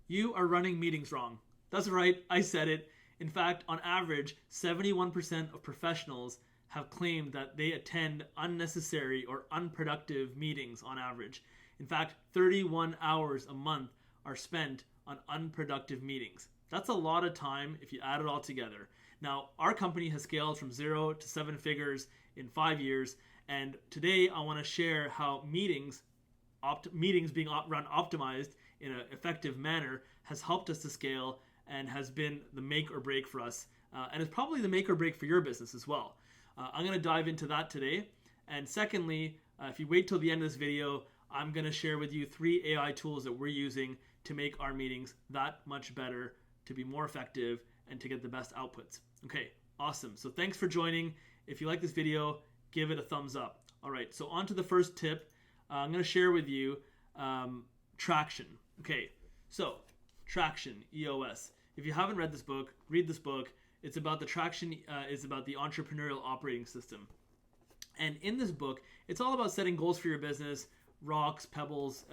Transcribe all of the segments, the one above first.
You are running meetings wrong. That's right, I said it. In fact, on average, 71% of professionals have claimed that they attend unnecessary or unproductive meetings on average. In fact, 31 hours a month are spent on unproductive meetings. That's a lot of time if you add it all together. Now, our company has scaled from 0 to 7 figures in 5 years, and today I want to share how meetings being run optimized in an effective manner has helped us to scale and has been the make or break for us, and it's probably the make or break for your business as well. I'm going to dive into that today. And secondly, if you wait till the end of this video, I'm going to share with you 3 AI tools that we're using to make our meetings that much better, to be more effective, and to get the best outputs. Okay, awesome. So thanks for joining. If you like this video, give it a thumbs up. All right, so on to the first tip. I'm going to share with you traction. Okay, so traction, EOS. If you haven't read this book, read this book. It's about the traction, is about the entrepreneurial operating system. And in this book, it's all about setting goals for your business, rocks, pebbles.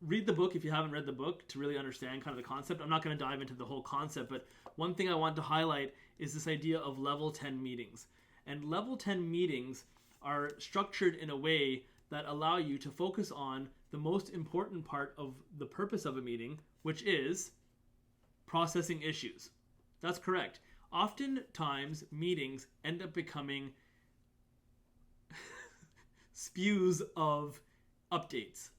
Read the book if you haven't read the book to really understand kind of the concept. I'm not going to dive into the whole concept, but one thing I want to highlight is this idea of level 10 meetings. And level 10 meetings are structured in a way that allow you to focus on the most important part of the purpose of a meeting, which is processing issues. That's correct. Oftentimes, meetings end up becoming spews of updates.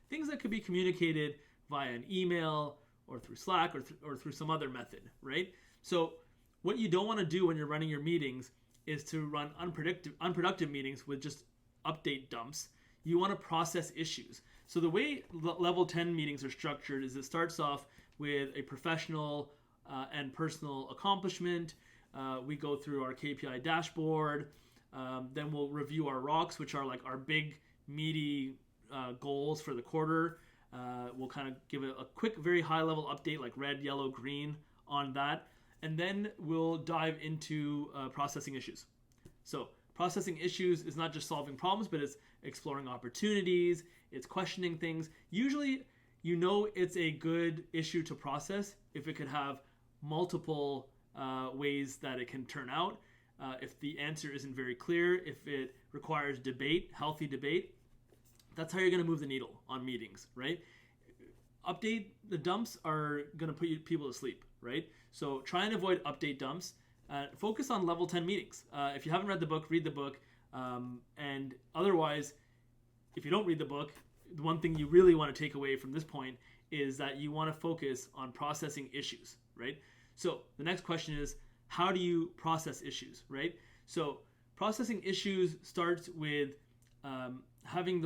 Things that could be communicated via an email or through Slack or through some other method, right? So what you don't want to do when you're running your meetings is to run unproductive meetings with just update dumps. You want to process issues. So the way level 10 meetings are structured is it starts off with a professional and personal accomplishment. We go through our KPI dashboard. Then we'll review our rocks, which are like our big, meaty goals for the quarter. We'll kind of give a quick, very high level update like red, yellow, green on that. And then we'll dive into processing issues. So processing issues is not just solving problems, but it's exploring opportunities, it's questioning things. Usually, it's a good issue to process if it could have multiple ways that it can turn out. If the answer isn't very clear, if it requires debate, healthy debate, that's how you're going to move the needle on meetings, right? The dumps are going to put people to sleep, right? So try and avoid update dumps. Focus on level 10 meetings. If you haven't read the book, read the book. And otherwise, if you don't read the book, the one thing you really want to take away from this point is that you want to focus on processing issues, right? So the next question is, how do you process issues, right? So processing issues starts with having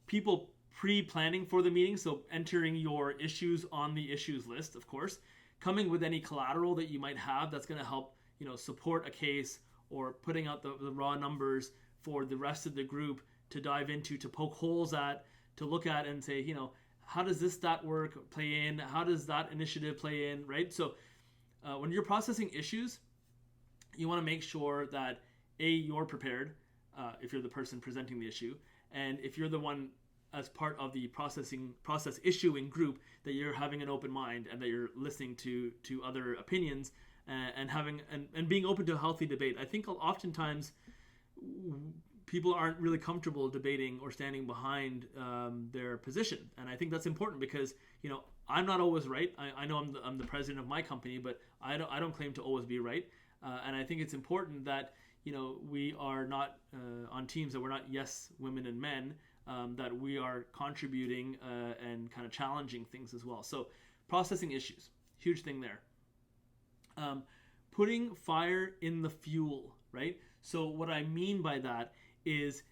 people pre-planning for the meeting. So entering your issues on the issues list, of course, coming with any collateral that you might have that's going to help, support a case, or putting out the raw numbers for the rest of the group to dive into, to poke holes at, to look at and say, how does this stat work play in? How does that initiative play in, right? So when you're processing issues, you want to make sure that you're prepared if you're the person presenting the issue, and if you're the one as part of the process issuing group, that you're having an open mind and that you're listening to other opinions and being open to a healthy debate. I think oftentimes people aren't really comfortable debating or standing behind their position, and I think that's important because I'm not always right. I know I'm the president of my company, but I don't claim to always be right. And I think it's important that we are not on teams, that we're not yes women and men, that we are contributing and kind of challenging things as well. So processing issues, huge thing there. Putting fire in the fuel, right? So what I mean by that is,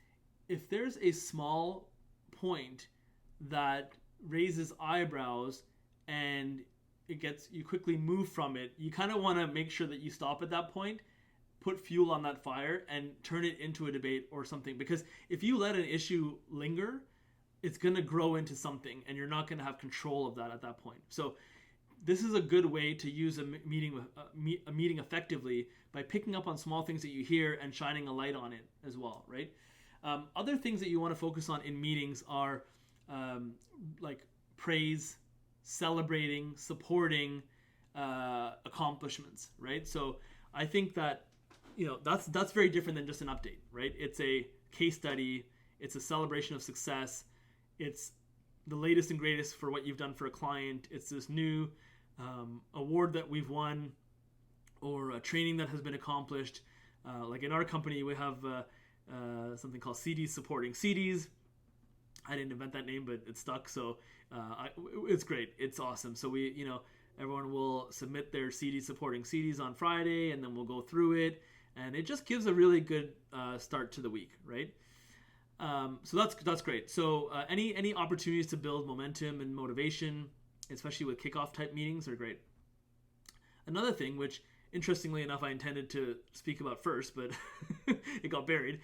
if there's a small point that raises eyebrows and you quickly move from it, you kind of want to make sure that you stop at that point, put fuel on that fire, and turn it into a debate or something. Because if you let an issue linger, it's going to grow into something, and you're not going to have control of that at that point. So this is a good way to use a meeting effectively, by picking up on small things that you hear and shining a light on it as well, right? Other things that you want to focus on in meetings are like praise, celebrating, supporting accomplishments, right? So I think that, that's very different than just an update, right? It's a case study. It's a celebration of success. It's the latest and greatest for what you've done for a client. It's this new award that we've won, or a training that has been accomplished. Like in our company, we have something called CDs supporting CDs. I didn't invent that name, but it stuck. So it's great. It's awesome. So everyone will submit their CD supporting CDs on Friday, and then we'll go through it. And it just gives a really good start to the week, right? So that's great. So any opportunities to build momentum and motivation, especially with kickoff type meetings, are great. Another thing, which interestingly enough I intended to speak about first, but it got buried,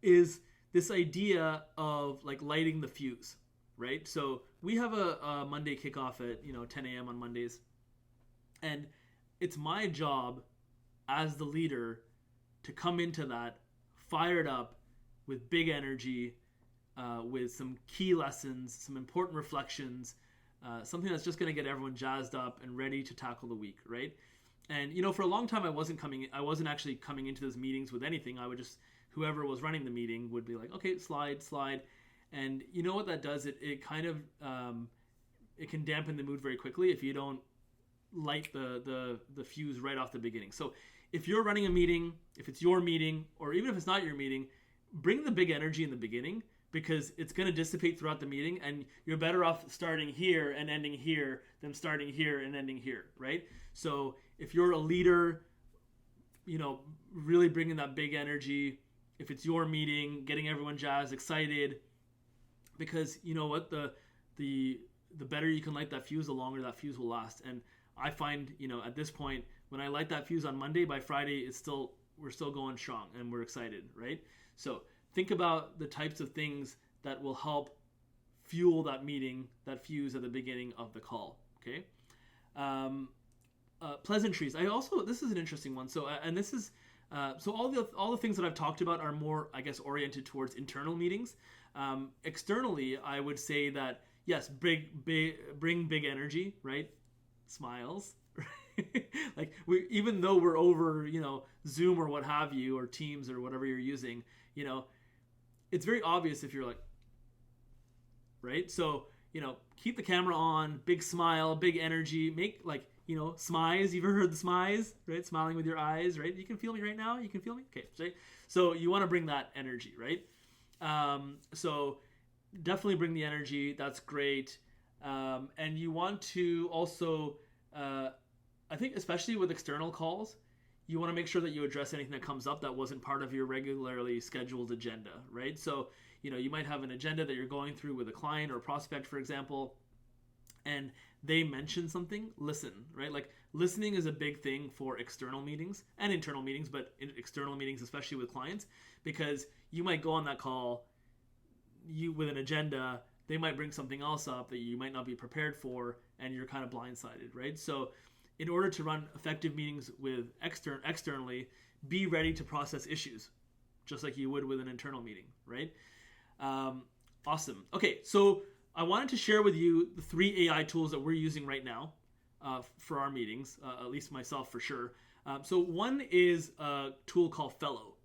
is this idea of like lighting the fuse, right? So we have a Monday kickoff at 10 a.m. on Mondays, and it's my job as the leader to come into that fired up with big energy, with some key lessons, some important reflections, something that's just going to get everyone jazzed up and ready to tackle the week, right? And for a long time I wasn't actually coming into those meetings with anything. I would just, whoever was running the meeting would be like, okay, slide, and you know what that does? It kind of it can dampen the mood very quickly if you don't light the fuse right off the beginning. So if you're running a meeting, if it's your meeting, or even if it's not your meeting, bring the big energy in the beginning, because it's going to dissipate throughout the meeting, and you're better off starting here and ending here than starting here and ending here, right? So if you're a leader, really bringing that big energy. If it's your meeting, getting everyone jazzed, excited, because you know what, the better you can light that fuse, the longer that fuse will last. And I find, at this point, when I light that fuse on Monday, by Friday, we're still going strong and we're excited, right? So think about the types of things that will help fuel that meeting, that fuse at the beginning of the call. Okay. Pleasantries. This is an interesting one. So, and this is, so all the things that I've talked about are more, I guess, oriented towards internal meetings. Externally, I would say that yes, bring big energy, right? Smiles. Like even though we're over, Zoom or what have you, or Teams or whatever you're using, it's very obvious if you're like, right? So, keep the camera on, big smile, big energy, make smize. You've ever heard the smize, right? Smiling with your eyes, right? You can feel me right now? You can feel me? Okay. So you want to bring that energy, right? So definitely bring the energy. That's great. And you want to also, I think especially with external calls, you want to make sure that you address anything that comes up that wasn't part of your regularly scheduled agenda, right? So, you might have an agenda that you're going through with a client or a prospect, for example, and they mention something, listen, right? Like listening is a big thing for external meetings and internal meetings, but in external meetings, especially with clients, because you might go on that call with an agenda, they might bring something else up that you might not be prepared for, and you're kind of blindsided, right? So in order to run effective meetings with externally, be ready to process issues, just like you would with an internal meeting, right? Awesome. Okay, so I wanted to share with you the 3 AI tools that we're using right now for our meetings, at least myself for sure. So one is a tool called Fellow,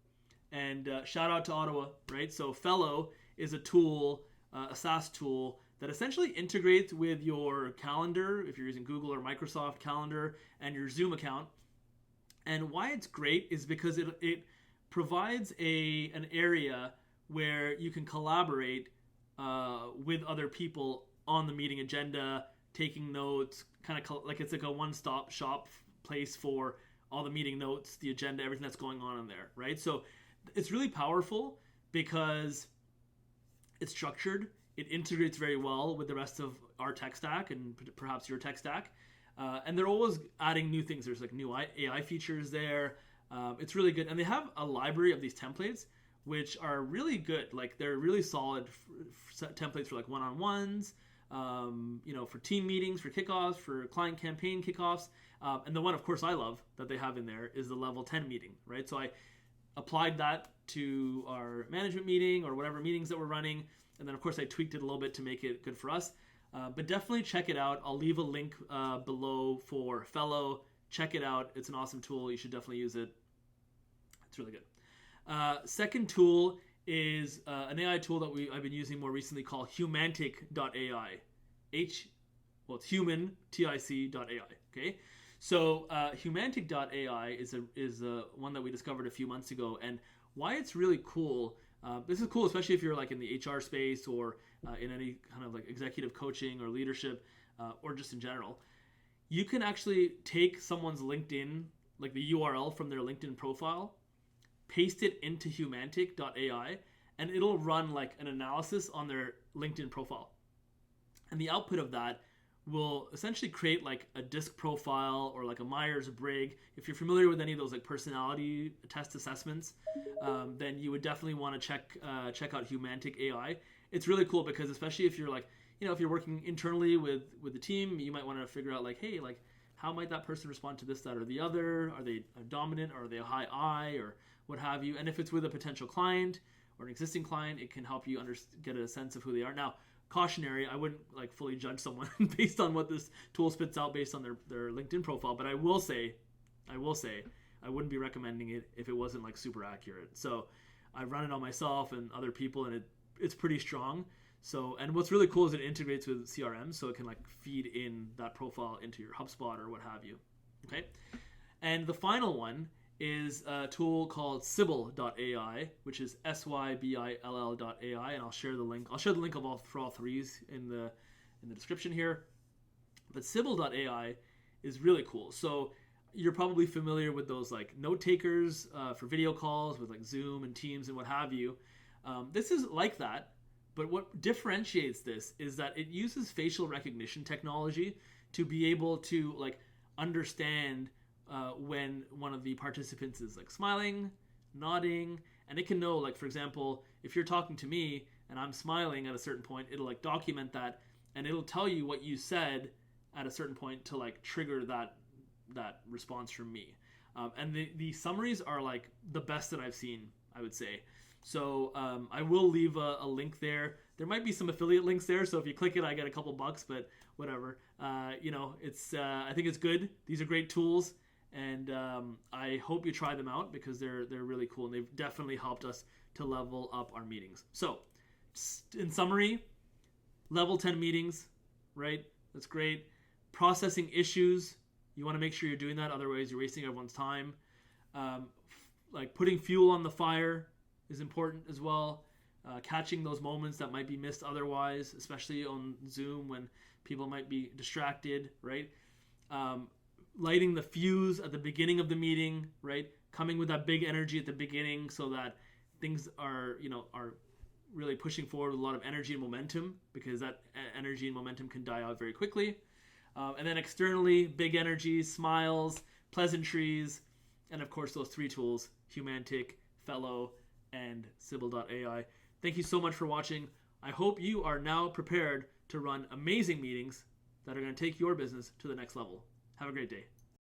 and shout out to Ottawa, right? So Fellow is a tool, a SaaS tool that essentially integrates with your calendar, if you're using Google or Microsoft Calendar, and your Zoom account. And why it's great is because it provides an area where you can collaborate with other people on the meeting agenda, taking notes, kind of like it's like a one-stop shop place for all the meeting notes, the agenda, everything that's going on in there, right? So it's really powerful because it's structured. It integrates very well with the rest of our tech stack and perhaps your tech stack. And they're always adding new things. There's like new AI features there. It's really good. And they have a library of these templates, which are really good. Like they're really solid templates for like one-on-ones, for team meetings, for kickoffs, for client campaign kickoffs. And the one, of course, I love that they have in there is the level 10 meeting, right? So I applied that to our management meeting or whatever meetings that we're running. And then, of course, I tweaked it a little bit to make it good for us. But definitely check it out. I'll leave a link below for Fellow. Check it out. It's an awesome tool. You should definitely use it. It's really good. Second tool is an AI tool that I've been using more recently called humantic.ai. It's human, TIC.ai. Okay, so humantic.ai is a one that we discovered a few months ago, and why it's really cool. This is cool, especially if you're like in the HR space or in any kind of like executive coaching or leadership or just in general. You can actually take someone's LinkedIn, like the URL from their LinkedIn profile, paste it into humantic.ai, and it'll run like an analysis on their LinkedIn profile. And the output of that will essentially create like a DISC profile or like a Myers-Briggs. If you're familiar with any of those like personality test assessments, then you would definitely want to check out Humantic AI. It's really cool because especially if you're like, if you're working internally with the team, you might want to figure out like, hey, like how might that person respond to this, that, or the other? Are they dominant? Or are they a high I or what have you? And if it's with a potential client or an existing client, it can help you get a sense of who they are. Now, cautionary, I wouldn't like fully judge someone based on what this tool spits out based on their LinkedIn profile, but I will say I wouldn't be recommending it if it wasn't like super accurate. So I've run it on myself and other people, and it's pretty strong. So, and what's really cool is it integrates with CRM, so it can like feed in that profile into your HubSpot or what have you. Okay, and the final one is a tool called Sybil.ai, which is SYBILL.ai, and I'll share the link. I'll share the link for all threes in the description here. But Sybil.ai is really cool. So you're probably familiar with those like note takers for video calls with like Zoom and Teams and what have you. This is like that, but what differentiates this is that it uses facial recognition technology to be able to like understand when one of the participants is like smiling, nodding, and it can know, like, for example, if you're talking to me and I'm smiling at a certain point, it'll like document that and it'll tell you what you said at a certain point to like trigger that response from me. And the summaries are like the best that I've seen, I would say. So I will leave a link there. There might be some affiliate links there, so if you click it, I get a couple bucks, but whatever. It's I think it's good. These are great tools. And I hope you try them out because they're really cool, and they've definitely helped us to level up our meetings. So, in summary, level 10 meetings, right? That's great. Processing issues, you want to make sure you're doing that, otherwise you're wasting everyone's time. Like putting fuel on the fire is important as well. Catching those moments that might be missed otherwise, especially on Zoom when people might be distracted, right? Lighting the fuse at the beginning of the meeting, right? Coming with that big energy at the beginning so that things are really pushing forward with a lot of energy and momentum, because that energy and momentum can die out very quickly. And then externally, big energy, smiles, pleasantries, and of course those three tools, Humantic, Fellow, and Sybil.ai. Thank you so much for watching. I hope you are now prepared to run amazing meetings that are going to take your business to the next level. Have a great day.